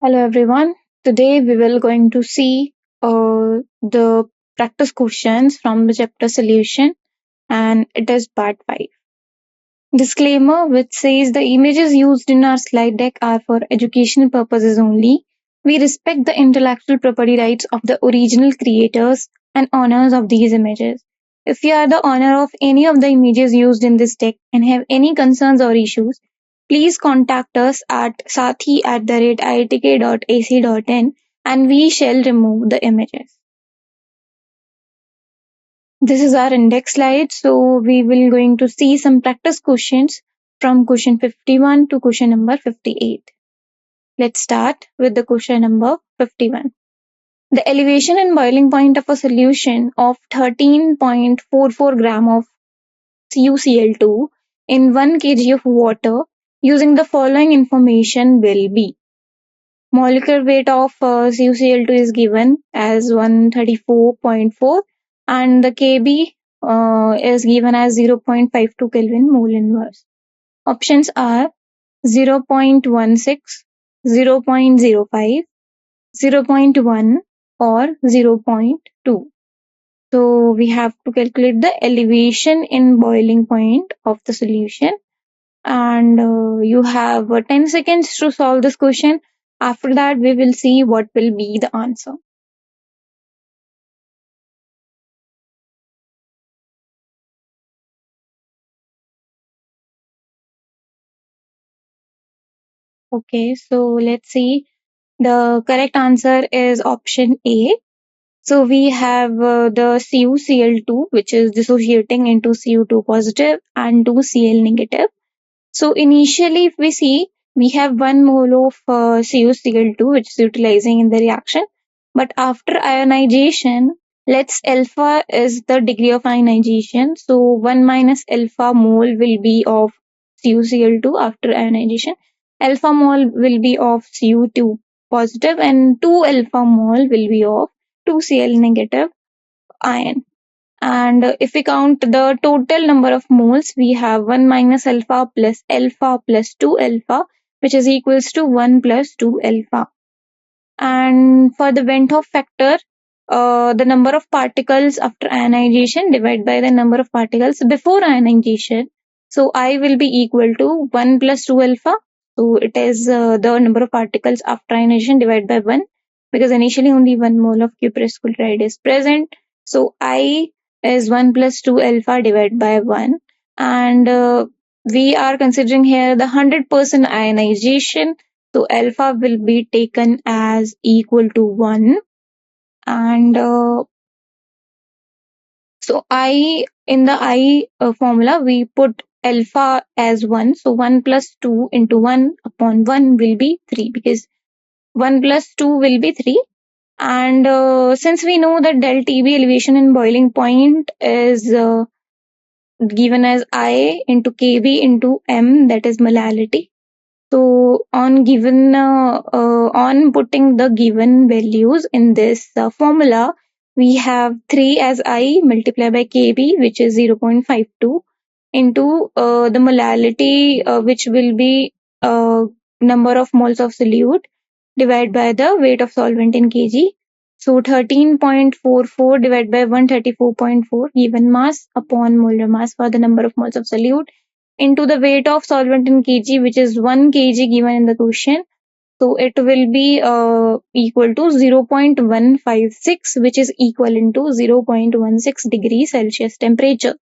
Hello everyone. Today we will going to see the practice questions from the chapter solution, and it is part 5. Disclaimer which says the images used in our slide deck are for educational purposes only. We respect the intellectual property rights of the original creators and owners of these images. If you are the owner of any of the images used in this deck and have any concerns or issues, please contact us at sathee@iitk.ac.in and we shall remove the images. This is our index slide, so we will going to see some practice questions from question 51 to question number 58. Let's start with the question number 51. The elevation and boiling point of a solution of 13.44 gram of CuCl2 in 1 kg of water using the following information will be: molecular weight of CuCl2 is given as 134.4 and the Kb is given as 0.52 Kelvin mole inverse. Options are 0.16, 0.05, 0.1 or 0.2. So we have to calculate the elevation in boiling point of the solution, and you have 10 seconds to solve this question. After that, we will see what will be the answer. Okay, so let's see. The correct answer is option A. So we have the CuCl2, which is dissociating into Cu2 positive and 2Cl negative. So initially, if we see, we have 1 mole of CuCl2, which is utilizing in the reaction. But after ionization, let's alpha is the degree of ionization. So 1 minus alpha mole will be of CuCl2 after ionization. Alpha mole will be of Cu2 positive and 2 alpha mole will be of 2Cl negative ion. And if we count the total number of moles, we have 1 minus alpha plus 2 alpha, which is equals to 1 plus 2 alpha. And for the Hoff factor, the number of particles after ionization divided by the number of particles before ionization. So I will be equal to 1 plus 2 alpha. So it is the number of particles after ionization divided by 1, because initially only 1 mole of cuprous is present. So I is 1 plus 2 alpha divided by 1. And we are considering here the 100% ionization. So alpha will be taken as equal to 1. And so I, in the I formula, we put alpha as 1. So 1 plus 2 into 1 upon 1 will be 3, because 1 plus 2 will be 3. And since we know that del TB elevation in boiling point is given as I into Kb into M, that is molality. So on putting the given values in this formula, we have 3 as I multiplied by Kb, which is 0.52, into the molality, which will be number of moles of solute, divided by the weight of solvent in kg. So 13.44 divided by 134.4 given mass upon molar mass for the number of moles of solute into the weight of solvent in kg, which is 1 kg given in the question. So it will be equal to 0.156, which is equivalent to 0.16 degrees Celsius temperature,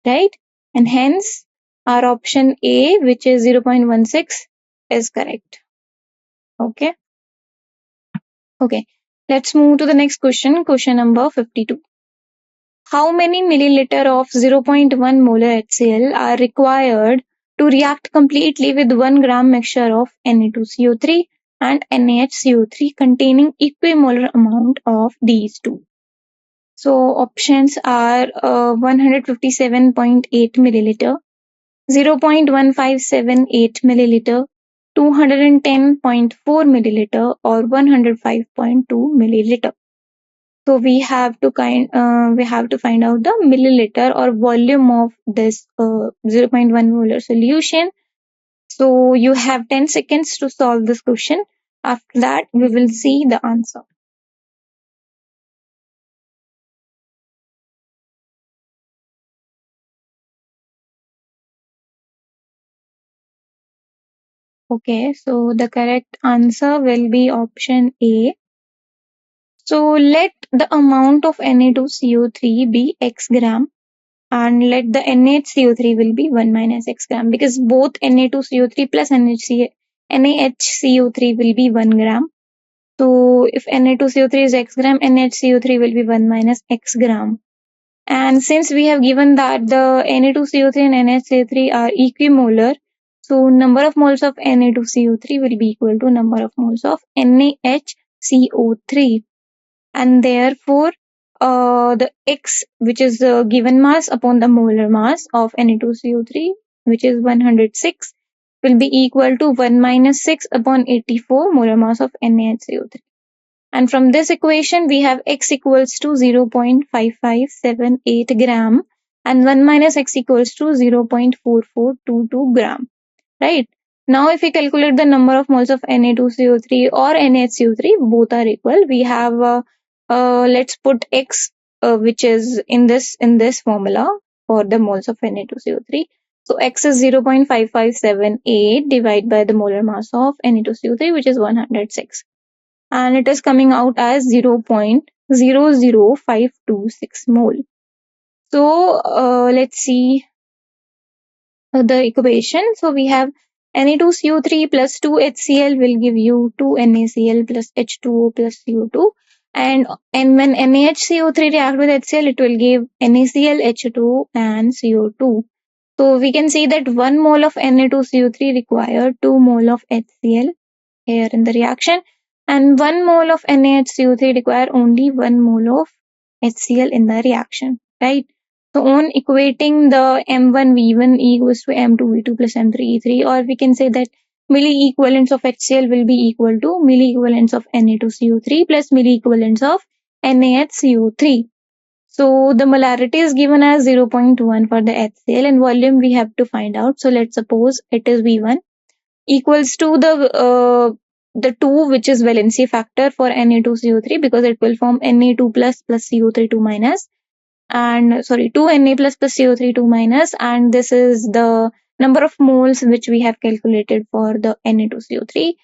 right? And hence our option A, which is 0.16, is correct. Okay. Okay. Let's move to the next question, question number 52. How many milliliter of 0.1 molar HCl are required to react completely with 1 gram mixture of Na2CO3 and NaHCO3 containing equimolar amount of these two? So options are 157.8 milliliter, 0.1578 milliliter, 210.4 milliliter, or 105.2 milliliter. So we have to find out the milliliter or volume of this 0.1 molar solution. So you have 10 seconds to solve this question. After that, we will see the answer. Okay, so the correct answer will be option A. So let the amount of Na2CO3 be x gram and let the NaHCO3 will be 1 minus x gram, because both Na2CO3 plus NaHCO3 will be 1 gram. So if Na2CO3 is x gram, NaHCO3 will be 1 minus x gram. And since we have given that the Na2CO3 and NaHCO3 are equimolar, so number of moles of Na2CO3 will be equal to number of moles of NaHCO3. And therefore, the X, which is the given mass upon the molar mass of Na2CO3, which is 106, will be equal to 1 minus 6 upon 84 molar mass of NaHCO3. And from this equation, we have X equals to 0.5578 gram and 1 minus X equals to 0.4422 gram, right? Now, if we calculate the number of moles of Na2CO3 or NaHCO3, both are equal. We have, let's put X, which is in this formula for the moles of Na2CO3. So X is 0.5578 divided by the molar mass of Na2CO3, which is 106. And it is coming out as 0.00526 mole. So let's see the equation. So we have Na2CO3 plus 2HCl will give you 2NaCl plus H2O plus CO2. And when NaHCO3 react with HCl, it will give NaCl, H2O and CO2. So we can see that 1 mole of Na2CO3 require 2 mole of HCl here in the reaction, and 1 mole of NaHCO3 require only 1 mole of HCl in the reaction, right? So on equating the M1V1 equals to M2V2 plus M3E3, or we can say that milli-equivalents of HCl will be equal to milli-equivalents of Na2CO3 plus milli-equivalents of NaHCO3. So the molarity is given as 0.1 for the HCl, and volume we have to find out. So let's suppose it is V1 equals to the 2, which is valency factor for Na2CO3, because it will form Na2 plus CO3 2 minus, and sorry, 2Na plus CO3 2 minus, and this is the number of moles which we have calculated for the Na2CO3,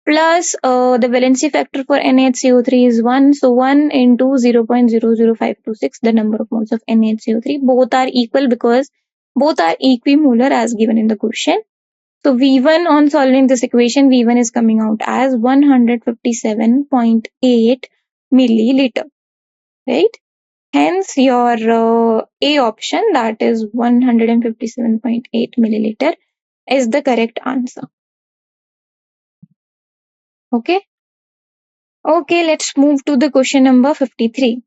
plus the valency factor for NaHCO3 is 1, so 1 into 0.00526, the number of moles of NaHCO3. Both are equal because both are equimolar as given in the question. So V1, on solving this equation, V1 is coming out as 157.8 milliliter, right? Hence, your A option, that is 157.8 milliliter, is the correct answer. Okay? Okay, let's move to the question number 53.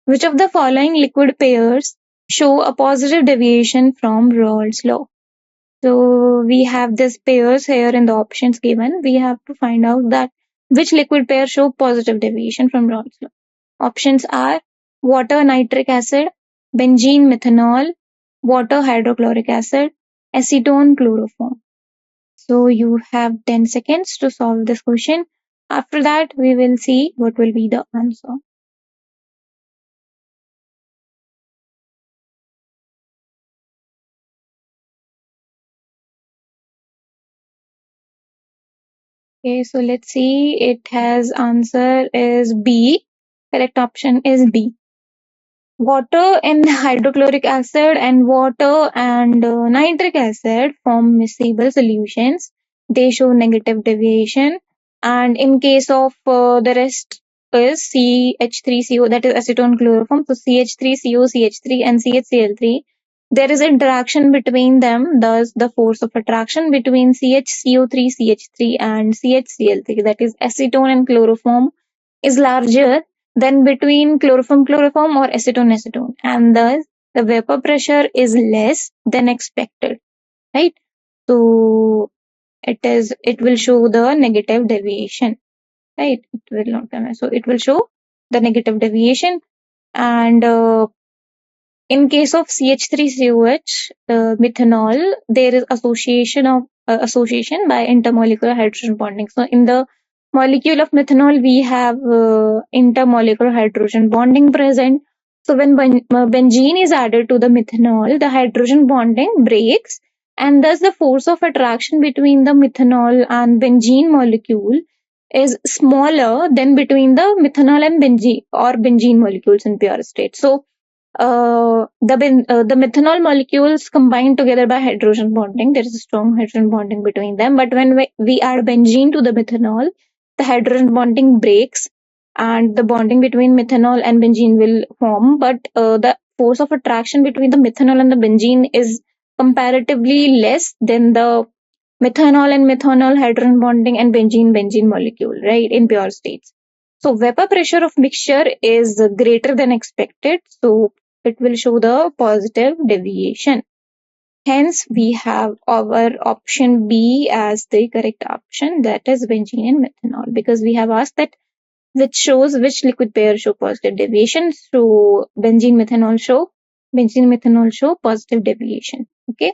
Which of the following liquid pairs show a positive deviation from Raoult's law? So we have these pairs here in the options given. We have to find out that which liquid pair show positive deviation from Raoult's law. Options are water nitric acid, benzene methanol, water hydrochloric acid, acetone chloroform. So you have 10 seconds to solve this question. After that, we will see what will be the answer. Okay, so let's see. It has answer is B. Correct option is B. Water and hydrochloric acid and water and nitric acid form miscible solutions. They show negative deviation. And in case of the rest is CH3CO, that is acetone chloroform. So CH3CO, CH3 and CHCl3. There is interaction between them, thus the force of attraction between CHCO3, CH3 and CHCl3, that is acetone and chloroform, is larger than between chloroform or acetone, and thus the vapor pressure is less than expected, right? So it will show the negative deviation, right? It will not come, so it will show the negative deviation. And in case of CH3COH methanol, there is association by intermolecular hydrogen bonding. So in the Molecule of methanol, we have intermolecular hydrogen bonding present. So when benzene is added to the methanol, the hydrogen bonding breaks, and thus the force of attraction between the methanol and benzene molecule is smaller than between the methanol and benzene or benzene molecules in pure state. So the methanol molecules combine together by hydrogen bonding. There is a strong hydrogen bonding between them. But when we add benzene to the methanol, the hydrogen bonding breaks and the bonding between methanol and benzene will form. But the force of attraction between the methanol and the benzene is comparatively less than the methanol and methanol hydrogen bonding and benzene molecule, right, in pure states. So vapor pressure of mixture is greater than expected. So it will show the positive deviation. Hence, we have our option B as the correct option, that is benzene and methanol, because we have asked that which shows which liquid pair show positive deviation. So benzene methanol show positive deviation. Okay.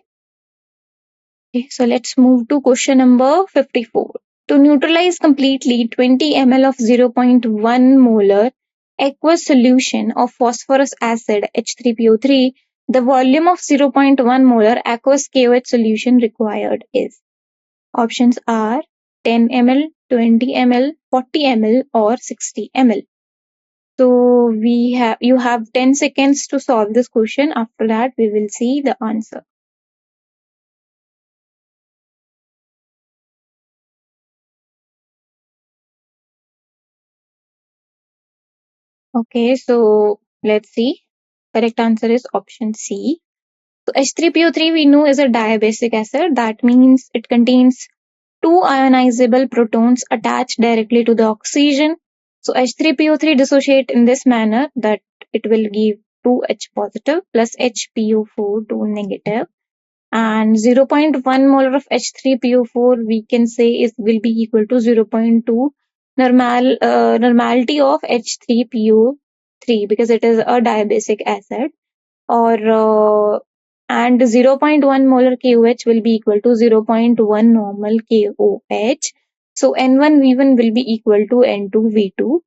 Okay, so let's move to question number 54. To neutralize completely 20 ml of 0.1 molar aqueous solution of phosphorus acid H3PO3, the volume of 0.1 molar aqueous KOH solution required is. Options are 10 ml, 20 ml, 40 ml or 60 ml. So you have 10 seconds to solve this question. After that, we will see the answer. Okay, so let's see. Correct answer is option C. So H3PO3 we know is a diabasic acid. That means it contains two ionizable protons attached directly to the oxygen. So H3PO3 dissociate in this manner that it will give 2H positive plus HPO4 2 negative, and 0.1 molar of H3PO4 we can say will be equal to 0.2 normality of H3PO3 because it is a diabasic acid, or and 0.1 molar KOH will be equal to 0.1 normal KOH. So N1V1 will be equal to N2V2,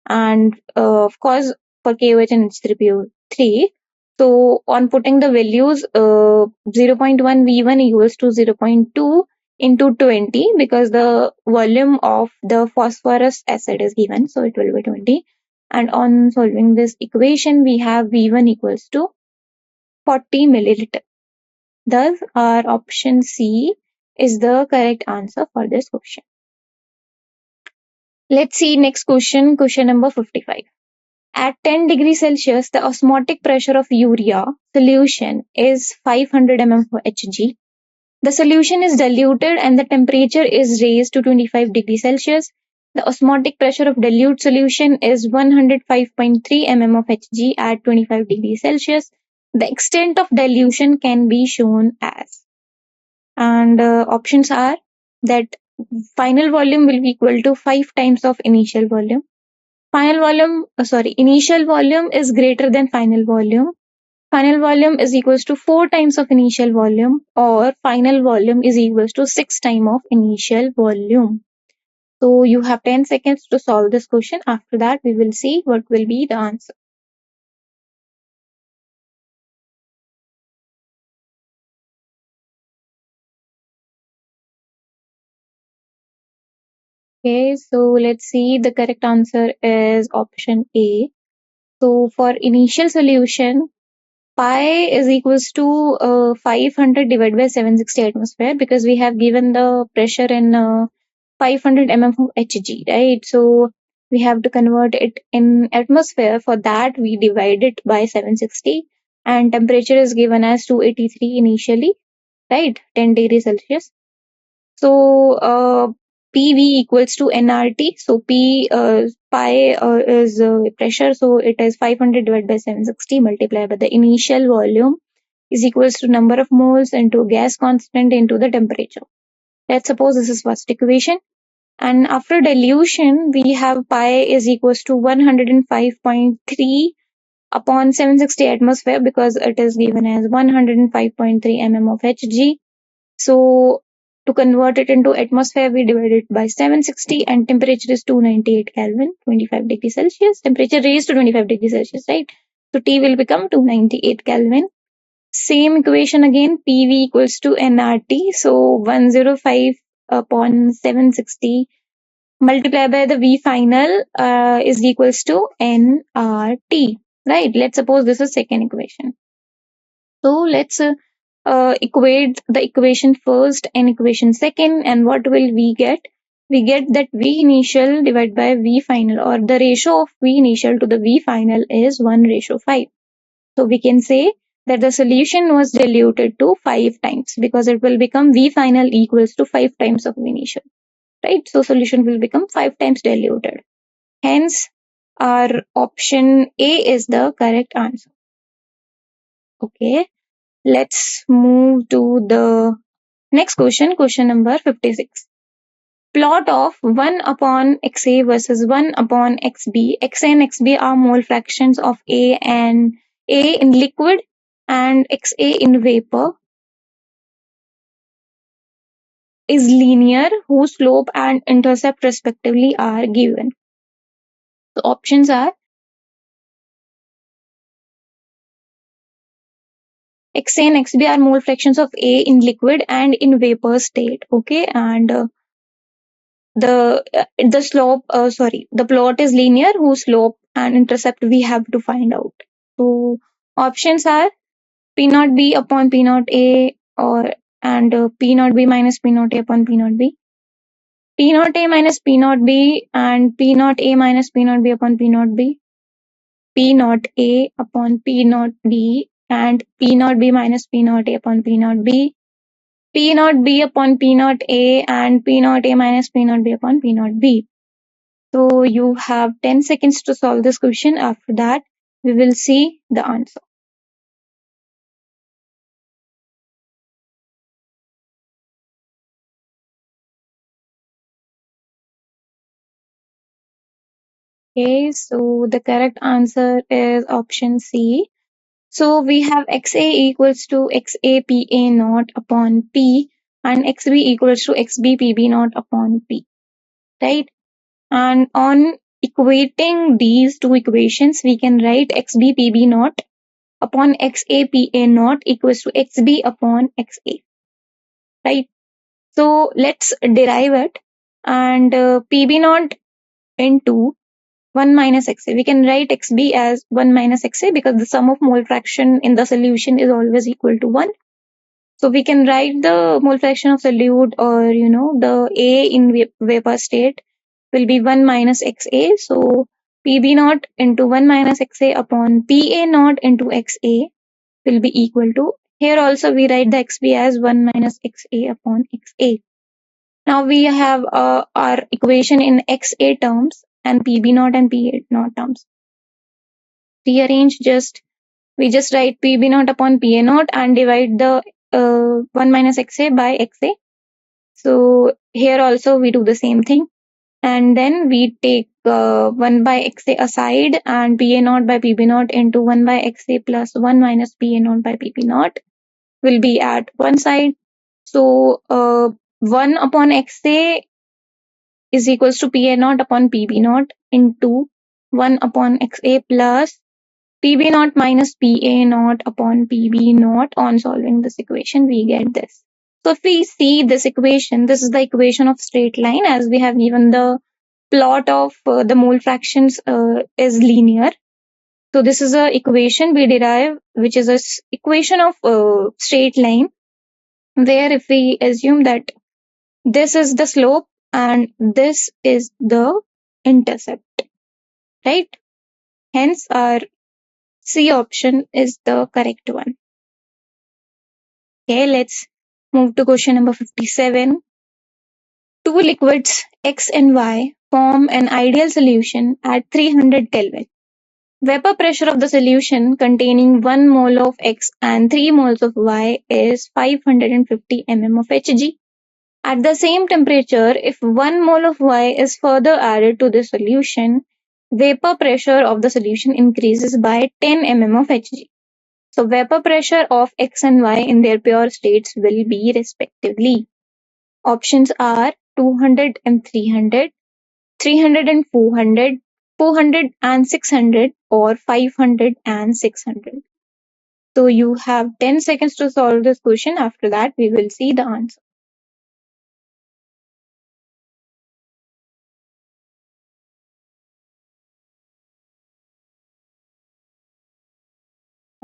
and of course for KOH and H3PO3. So on putting the values, 0.1 V1 equals to 0.2 into 20 because the volume of the phosphorus acid is given, so it will be 20. And on solving this equation, we have V1 equals to 40 milliliter. Thus, our option C is the correct answer for this question. Let's see next question, question number 55. At 10 degrees Celsius, the osmotic pressure of urea solution is 500 mm for Hg. The solution is diluted and the temperature is raised to 25 degrees Celsius. The osmotic pressure of dilute solution is 105.3 mm of Hg at 25 degrees Celsius. The extent of dilution can be shown as. And options are that final volume will be equal to 5 times of initial volume. Initial volume is greater than final volume. Final volume is equals to 4 times of initial volume, or final volume is equals to 6 times of initial volume. So you have 10 seconds to solve this question. After that, we will see what will be the answer. Okay, so let's see. The correct answer is option A. So for initial solution, pi is equals to 500 divided by 760 atmosphere because we have given the pressure in 500 mm of Hg, right? So we have to convert it in atmosphere. For that, we divide it by 760, and temperature is given as 283 initially, right? 10 degrees Celsius. So PV equals to nRT. So pi is pressure, so it is 500 divided by 760 multiplied by the initial volume is equals to number of moles into gas constant into the temperature. Let's suppose this is first equation. And after dilution, we have pi is equals to 105.3 upon 760 atmosphere because it is given as 105.3 mm of Hg. So To convert it into atmosphere, we divide it by 760 and temperature is 298 Kelvin, 25 degrees Celsius. Temperature raised to 25 degrees Celsius, right? So T will become 298 Kelvin. Same equation again, PV equals to nRT. So 105 upon 760 multiplied by the V final is equals to nRT, right? Let's suppose this is second equation. So let's equate the equation first and equation second, and what will we get? We get that V initial divided by V final, or the ratio of V initial to the V final is 1:5. So we can say that the solution was diluted to 5 times, because it will become V final equals to 5 times of V initial, right? So solution will become 5 times diluted. Hence, our option A is the correct answer. Okay, let's move to the next question, question number 56. Plot of 1 upon XA versus 1 upon XB. XA and XB are mole fractions of A and A in liquid and XA in vapor is linear, whose slope and intercept respectively are given. The options are XA and XB are mole fractions of A in liquid and in vapor state. Okay, and the plot is linear, whose slope and intercept we have to find out. So options are P naught B upon P naught A, or and P naught B minus P naught A upon P naught B, P naught A minus P naught B, and P naught A minus P naught B upon P naught B, P naught A upon P naught B, and P naught B minus P naught A upon P naught B, P naught B upon P naught A, and P naught A minus P naught B upon P naught B. So you have 10 seconds to solve this question. After that, we will see the answer. Okay, so the correct answer is option C. So we have XA equals to XAPA naught upon P and XB equals to XBPB naught upon P, right? And on equating these two equations, we can write XBPB naught upon XAPA naught equals to XB upon XA, right? So let's derive it, and PB naught into 1 minus XA. We can write XB as 1 minus XA because the sum of mole fraction in the solution is always equal to 1. So we can write the mole fraction of solute, or the A in vapor state will be 1 minus XA. So PB naught into 1 minus XA upon PA naught into XA will be equal to, here also we write the XB as 1 minus XA upon XA. Now we have our equation in XA terms and PB naught and PA naught terms. Rearrange, we just write PB naught upon PA naught and divide the 1 minus XA by XA. So here also we do the same thing, and then we take 1 by XA aside and PA naught by PB naught into 1 by XA plus 1 minus PA naught by PB naught will be at one side. So 1 upon XA is equals to PA naught upon PB naught into 1 upon XA plus PB naught minus PA naught upon PB naught. On solving this equation, we get this. So if we see this equation, this is the equation of straight line, as we have given the plot of the mole fractions is linear. So this is a equation we derive, which is a equation of straight line, where if we assume that this is the slope and this is the intercept, right? Hence our C option is the correct one. Okay, let's move to question number 57. Two liquids X and Y form an ideal solution at 300 Kelvin. Vapor pressure of the solution containing 1 mole of X and 3 moles of Y is 550 mm of Hg. At the same temperature, if 1 mole of Y is further added to the solution, vapor pressure of the solution increases by 10 mm of Hg. So vapor pressure of X and Y in their pure states will be respectively. Options are 200 and 300, 300 and 400, 400 and 600, or 500 and 600. So you have 10 seconds to solve this question. After that, we will see the answer.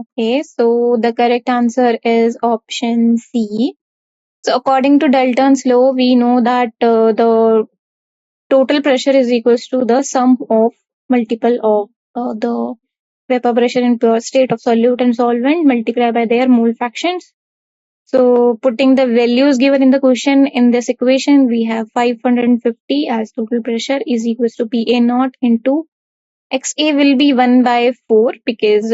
Okay, so the correct answer is option C. So according to Dalton's law, we know that the total pressure is equals to the sum of multiple of the vapor pressure in pure state of solute and solvent multiplied by their mole fractions. So putting the values given in the question in this equation, we have 550 as total pressure is equals to PA naught into XA will be 1 by 4 because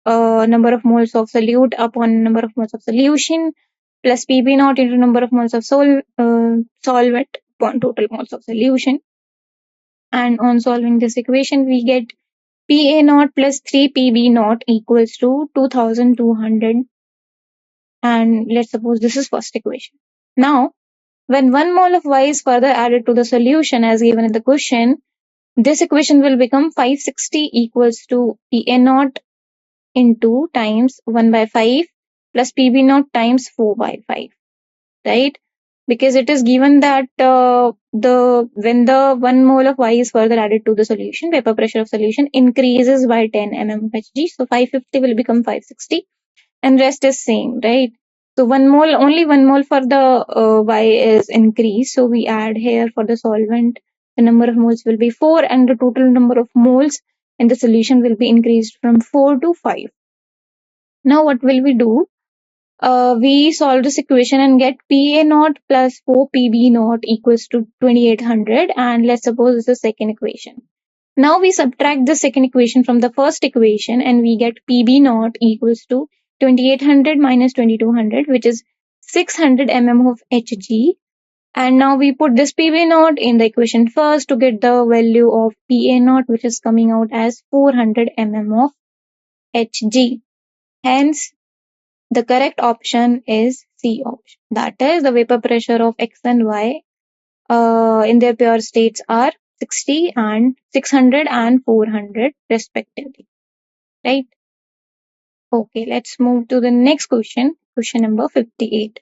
number of moles of solute upon number of moles of solution plus PB naught into number of moles of solvent upon total moles of solution. And on solving this equation, we get PA naught plus 3 PB naught equals to 2200. And let's suppose this is first equation. Now, when 1 mole of Y is further added to the solution as given in the question, this equation will become 560 equals to PA naught into times 1 by 5 plus PB naught times 4 by 5, right? Because it is given that when the 1 mole of Y is further added to the solution, vapor pressure of solution increases by 10 mm of Hg. So 550 will become 560 and rest is same, right? So only 1 mole for the Y is increased. So we add here for the solvent, the number of moles will be 4 and the total number of moles in the solution will be increased from 4 to 5. Now what will we do? We solve this equation and get PA naught plus 4 PB naught equals to 2800, and let's suppose this is the second equation. Now we subtract the second equation from the first equation and we get PB naught equals to 2800 minus 2200, which is 600 mm of Hg. And now we put this PB naught in the equation first to get the value of PA naught, which is coming out as 400 mm of Hg. Hence, the correct option is C option. That is, the vapor pressure of X and Y in their pure states are 60 and 600 and 400 respectively. Right? Okay, let's move to the next question. Question number 58.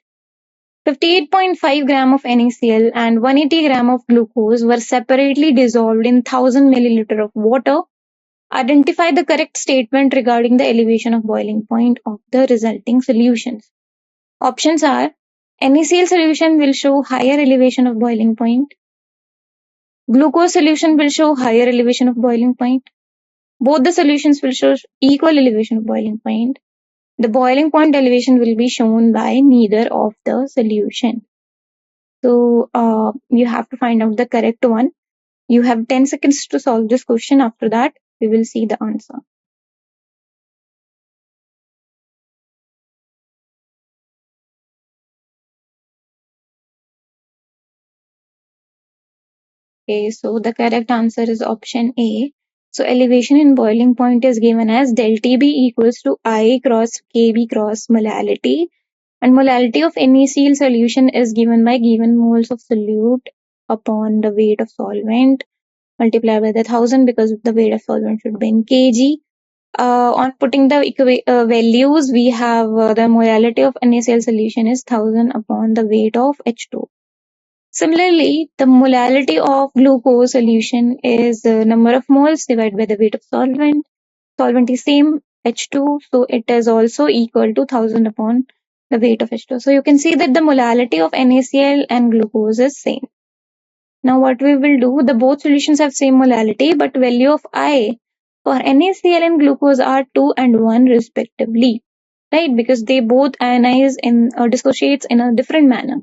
58.5 gram of NaCl and 180 gram of glucose were separately dissolved in 1000 milliliter of water. Identify the correct statement regarding the elevation of boiling point of the resulting solutions. Options are: NaCl solution will show higher elevation of boiling point. Glucose solution will show higher elevation of boiling point. Both the solutions will show equal elevation of boiling point. The boiling point elevation will be shown by neither of the solution. So you have to find out the correct one. You have 10 seconds to solve this question. After that, we will see the answer. Okay, so the correct answer is option A. So elevation in boiling point is given as del TB equals to I cross KB cross molality. And molality of NaCl solution is given by given moles of solute upon the weight of solvent multiplied by the 1000 because the weight of solvent should be in kg. On putting the values, we have the molality of NaCl solution is 1000 upon the weight of H2. Similarly, the molality of glucose solution is the number of moles divided by the weight of solvent. Solvent is same, H2, so it is also equal to 1000 upon the weight of H2. So you can see that the molality of NaCl and glucose is same. Now what we will do, the both solutions have same molality, but value of I for NaCl and glucose are 2 and 1 respectively, right? Because they both ionize in dissociates in a different manner.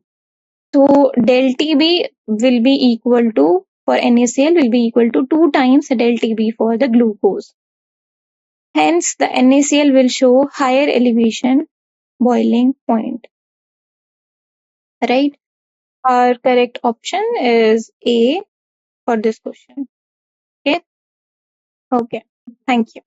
So del TB will be equal to, for NaCl will be equal to 2 times del TB for the glucose. Hence, the NaCl will show higher elevation boiling point. Right? Our correct option is A for this question. Okay? Okay. Thank you.